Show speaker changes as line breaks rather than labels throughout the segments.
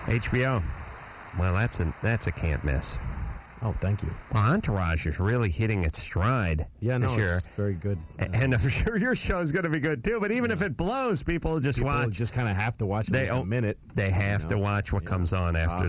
HBO. Well, that's a can't miss.
Oh, thank you.
Well, Entourage is really hitting its stride this year.
It's very good.
And I'm sure your show is going to be good, too. But even if it blows, people just watch.
Just kind of have to watch it a minute.
They have to watch what comes on after.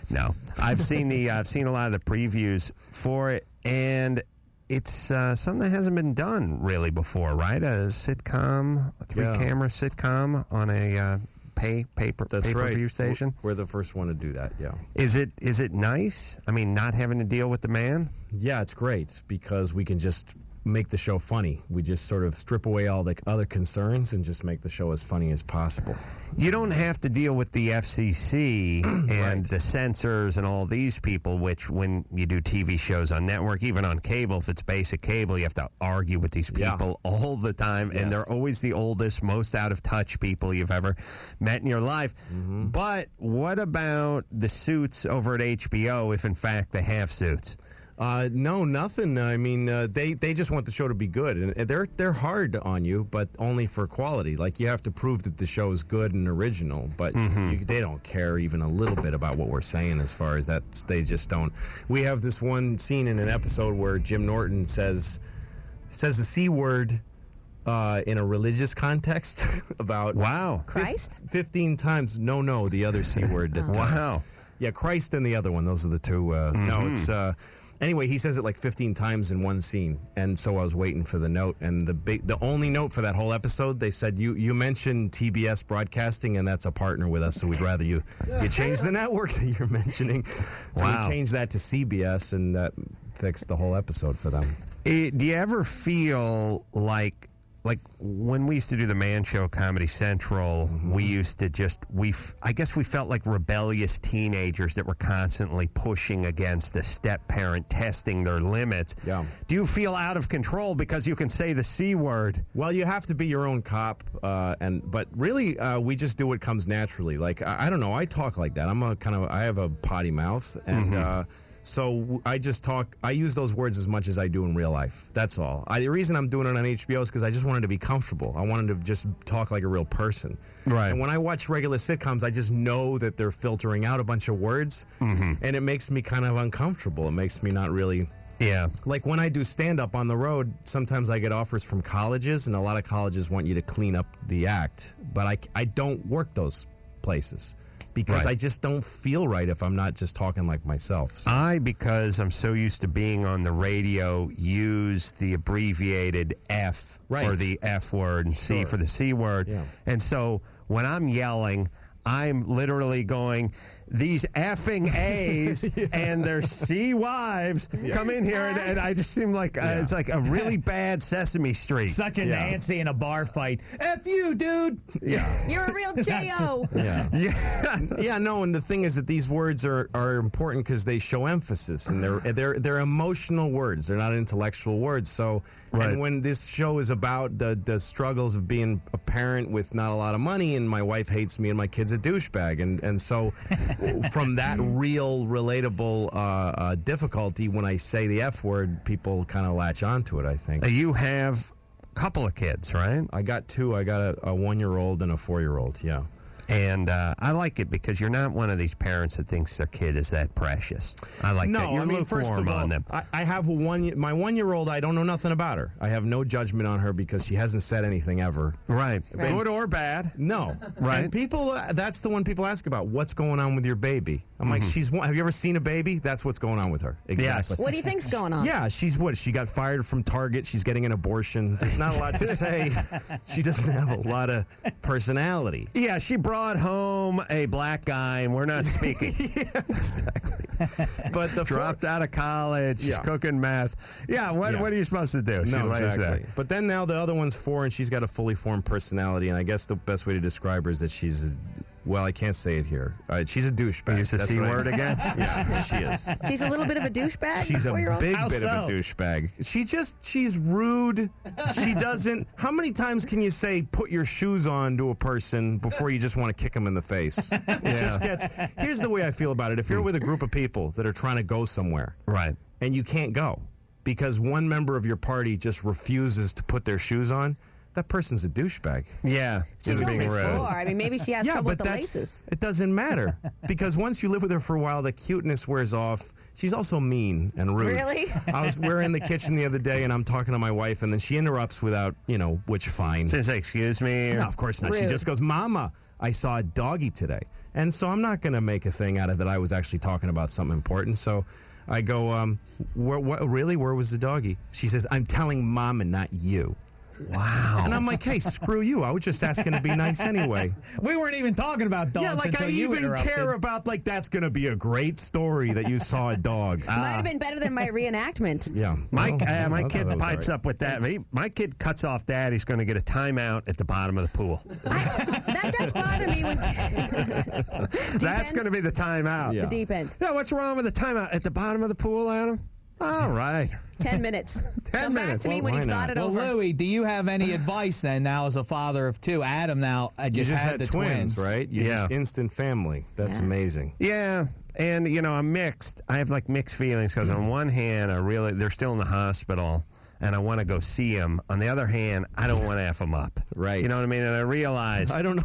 No. I've seen a lot of the previews for it, and it's something that hasn't been done really before, right? A sitcom, a three-camera sitcom on a pay-per-view station.
We're the first one to do that, yeah.
Is it nice? I mean, not having to deal with the man?
Yeah, it's great because we can just make the show funny. We just sort of strip away all the other concerns and just make the show as funny as possible.
You don't have to deal with the FCC and the censors and all these people, which when you do TV shows on network, even on cable, if it's basic cable, you have to argue with these people all the time. Yes. And they're always the oldest, most out-of-touch people you've ever met in your life. Mm-hmm. But what about the suits over at HBO, if in fact they have suits?
No, nothing. I mean, they just want the show to be good, and they're hard on you, but only for quality. Like, you have to prove that the show is good and original, but they don't care even a little bit about what we're saying as far as that. They just don't. We have this one scene in an episode where Jim Norton says the C word in a religious context about
Christ
15 times. No, the other C word.
Wow.
Yeah, Christ and the other one. Those are the two. No, it's. Anyway, he says it like 15 times in one scene, and so I was waiting for the note. And the only note for that whole episode, they said, you mentioned TBS Broadcasting, and that's a partner with us, so we'd rather you change the network that you're mentioning. So we changed that to CBS, and that fixed the whole episode for them.
Do you ever feel like when we used to do the Man Show, Comedy Central, we used to I guess we felt like rebellious teenagers that were constantly pushing against a step-parent, testing their limits.
Yeah.
Do you feel out of control because you can say the C word?
Well, you have to be your own cop, but really, we just do what comes naturally. Like, I don't know, I talk like that. I have a potty mouth, and so I just talk. I use those words as much as I do in real life. That's all. The reason I'm doing it on HBO is because I just wanted to be comfortable. I wanted to just talk like a real person.
Right.
And when I watch regular sitcoms, I just know that they're filtering out a bunch of words, and it makes me kind of uncomfortable. It makes me not really.
Yeah.
Like when I do stand-up on the road, sometimes I get offers from colleges, and a lot of colleges want you to clean up the act, but I don't work those places. Because I just don't feel right if I'm not just talking like myself. So.
Because I'm so used to being on the radio, use the abbreviated F for the F word and C for the C word. Yeah. And so when I'm yelling, I'm literally going, these effing A's and their C wives come in here, and I just seem like it's like a really bad Sesame Street.
Such a Nancy in a bar fight. F you, dude.
Yeah. You're a real J.O.
No, and the thing is that these words are important because they show emphasis, and they're emotional words. They're not intellectual words. So, and when this show is about the struggles of being a parent with not a lot of money, and my wife hates me and my kids a douchebag, and so from that real relatable difficulty, when I say the F word, people kind of latch onto it, I think.
You have a couple of kids, right?
I got two. I got a 1-year-old and a 4-year-old, yeah.
And I like it because you're not one of these parents that thinks their kid is that precious. I like that. You're lukewarm on them.
I have my 1-year-old, I don't know nothing about her. I have no judgment on her because she hasn't said anything ever.
Right. Good or bad.
No.
Right.
And people, that's the one people ask about. What's going on with your baby? I'm like, have you ever seen a baby? That's what's going on with her. Exactly.
Yes.
What do you think's going on?
Yeah, she got fired from Target. She's getting an abortion. There's not a lot to say. She doesn't have a lot of personality.
Yeah, she brought home a black guy, and we're not speaking.
Exactly. But
dropped out of college, she's cooking meth. Yeah, what are you supposed to do?
No, exactly. But then now the other one's 4, and she's got a fully formed personality, and I guess the best way to describe her is that she's Well, I can't say it here. She's a douchebag.
Use the C word again?
Yeah, she is.
She's a little bit of a douchebag?
She's a big bit of a douchebag. She's rude. She doesn't. How many times can you say, put your shoes on to a person before you just want to kick them in the face? It just gets. Here's the way I feel about it. If you're with a group of people that are trying to go somewhere.
Right.
And you can't go because one member of your party just refuses to put their shoes on, that person's a douchebag.
Yeah.
She's only 4. I mean, maybe she has trouble with the laces.
It doesn't matter because once you live with her for a while, the cuteness wears off. She's also mean and rude.
Really?
We're in the kitchen the other day, and I'm talking to my wife, and then she interrupts without, which fine.
Says, excuse me.
No, of course not.
Rude.
She just goes, Mama, I saw a doggy today. And so I'm not going to make a thing out of that I was actually talking about something important. So I go, really? Where was the doggy? She says, I'm telling Mom and not you.
Wow.
And I'm like, hey, screw you. I was just asking to be nice anyway.
We weren't even talking about dogs.
Yeah, like
until
I
you
even
interrupted.
care about, like, that's going to be a great story that you saw a dog.
Might have been better than my reenactment.
Yeah.
My
Well,
kid
that was
pipes
all right.
up with that. My kid cuts off Dad. He's going to get a timeout at the bottom of the pool.
That does bother me.
That's going to be the timeout.
Yeah.
The deep end.
Yeah, what's wrong with the timeout at the bottom of the pool, Adam? All right.
10 minutes.
10
Come back
minutes.
to me
Well,
when
why
you've got
not?
it
Well,
over.
Louie, do you have any advice then now as a father of 2? Adam now
You just
had
had
the
twins, right? You
Yeah.
just instant family. That's
Yeah.
amazing.
Yeah, and I'm mixed. I have like mixed feelings because on one hand, they're still in the hospital, and I want to go see them. On the other hand, I don't want to F them up.
Right.
You know what I mean? And I realize
I don't know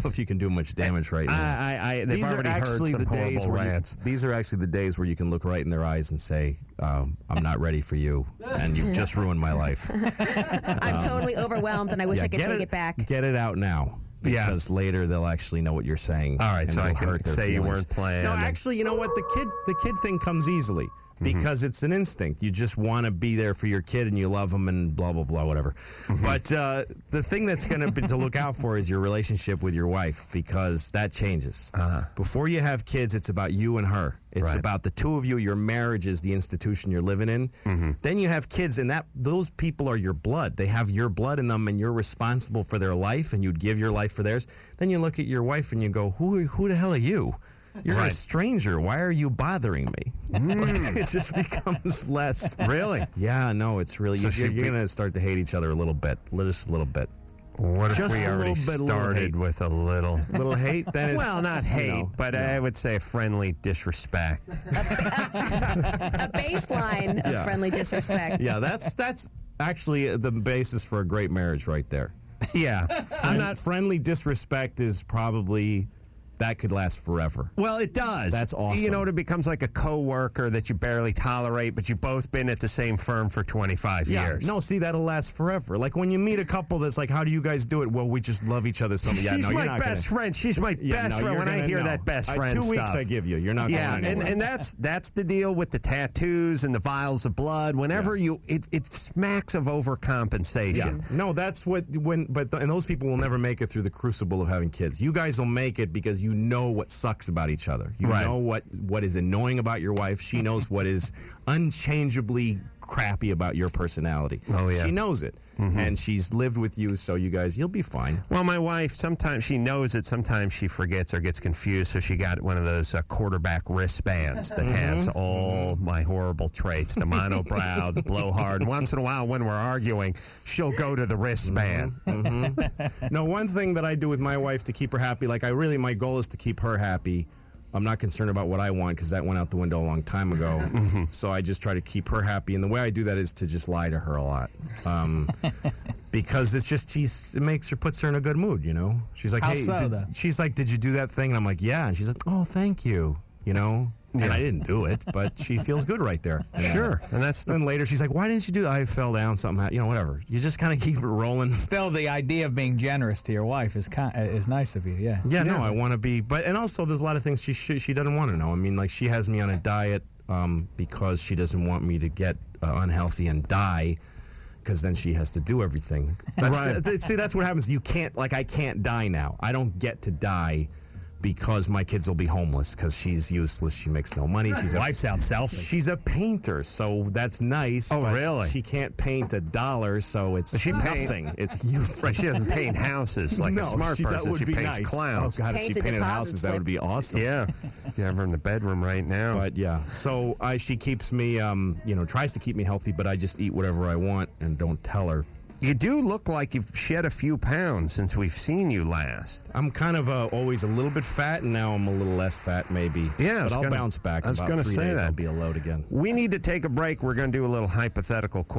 if you can do much damage right now.
they've already heard some horrible rants.
These are actually the days where you can look right in their eyes and say, I'm not ready for you, and you've just ruined my life.
I'm totally overwhelmed, and I wish I could take it back.
Get it out now.
Yeah.
Because later they'll actually know what you're saying.
All right,
and
so I
it'll
can
hurt their
say you
feelings.
weren't playing.
No,
and-
actually, you know what? The kid thing comes easily because it's an instinct. You just want to be there for your kid and you love them and blah, blah, blah, whatever. But the thing that's going to be to look out for is your relationship with your wife because that changes. Before you have kids, it's about you and her. It's
Right.
about the two of you. Your marriage is the institution you're living in. Then you have kids, and those people are your blood. They have your blood in them, and you're responsible for their life, and you'd give your life for theirs. Then you look at your wife and you go, who the hell are you? You're a
Right.
stranger. Why are you bothering me? It just becomes less.
Really?
Yeah, no, it's really,
So
you're
she'd be-
going to start to hate each other a little bit. Just a little bit.
What if
Just
we
a
already
little bit, a little
started
hate.
with a little?
Little hate? Then it's,
Well, not hate, but I would say a friendly disrespect.
A baseline of
Yeah.
friendly disrespect.
Yeah, that's actually the basis for a great marriage right there.
Yeah.
I'm not friendly disrespect is probably that could last forever.
Well, it does.
That's awesome.
You know, it becomes like a coworker that you barely tolerate, but you've both been at the same firm for 25 years.
No, see, that'll last forever. Like when you meet a couple that's like, how do you guys do it? Well, we just love each other so much. Yeah,
She's
no, you're
my
not
best friend. She's my
Yeah,
best
no,
friend.
you're
When I
gonna-
hear
no.
that best friend
2 weeks
stuff.
I give you. You're not
Yeah,
going anywhere.
and that's the deal with the tattoos and the vials of blood. Whenever it smacks of overcompensation.
Yeah, no, that's what and those people will never make it through the crucible of having kids. You guys will make it because you know what sucks about each other. You
Right.
know what is annoying about your wife. She knows what is unchangeably crappy about your personality.
Oh, yeah.
She knows it, and she's lived with you, so you'll be fine.
Well, my wife, sometimes she knows it, sometimes she forgets or gets confused, so she got one of those quarterback wristbands that has all my horrible traits, the monobrow, the blowhard. And once in a while, when we're arguing, she'll go to the wristband.
No, one thing that I do with my wife to keep her happy, my goal is to keep her happy. I'm not concerned about what I want because that went out the window a long time ago. So I just try to keep her happy. And the way I do that is to just lie to her a lot. Because it's just, puts her in a good mood, you know? She's like,
How
hey,
so, though?
she's like, did you do that thing? And I'm like, yeah. And she's like, oh, thank you, you know? And I didn't do it, but she feels good right there.
Sure. And that's
Then later she's like, why didn't you do that? I fell down, something, whatever. You just kind of keep it rolling.
Still, the idea of being generous to your wife is nice of you. Yeah.
Yeah, no, I want to be, and also there's a lot of things she doesn't want to know. I mean, like she has me on a diet because she doesn't want me to get unhealthy and die, because then she has to do everything. See, that's what happens. You can't, I can't die now. I don't get to die because my kids will be homeless because she's useless. She makes no money.
Wife sounds selfish.
She's a painter, so that's nice.
Oh,
but
really?
She can't paint $1, so it's nothing. It's useless.
right. She doesn't paint houses like a smart
that
person.
would
She
be
paints
nice.
clowns.
Oh, God, if
Paint
she
a
painted
deposit
houses, that
slip.
would be awesome.
Yeah. If you have her in the bedroom right now.
But yeah, so she keeps me, tries to keep me healthy, but I just eat whatever I want and don't tell her.
You do look like you've shed a few pounds since we've seen you last.
I'm kind of always a little bit fat, and now I'm a little less fat, maybe.
Yeah,
but I'll bounce back.
I was
About
gonna
3
say
days,
that.
I'll be a load again.
We need to take a break. We're going to do a little hypothetical question.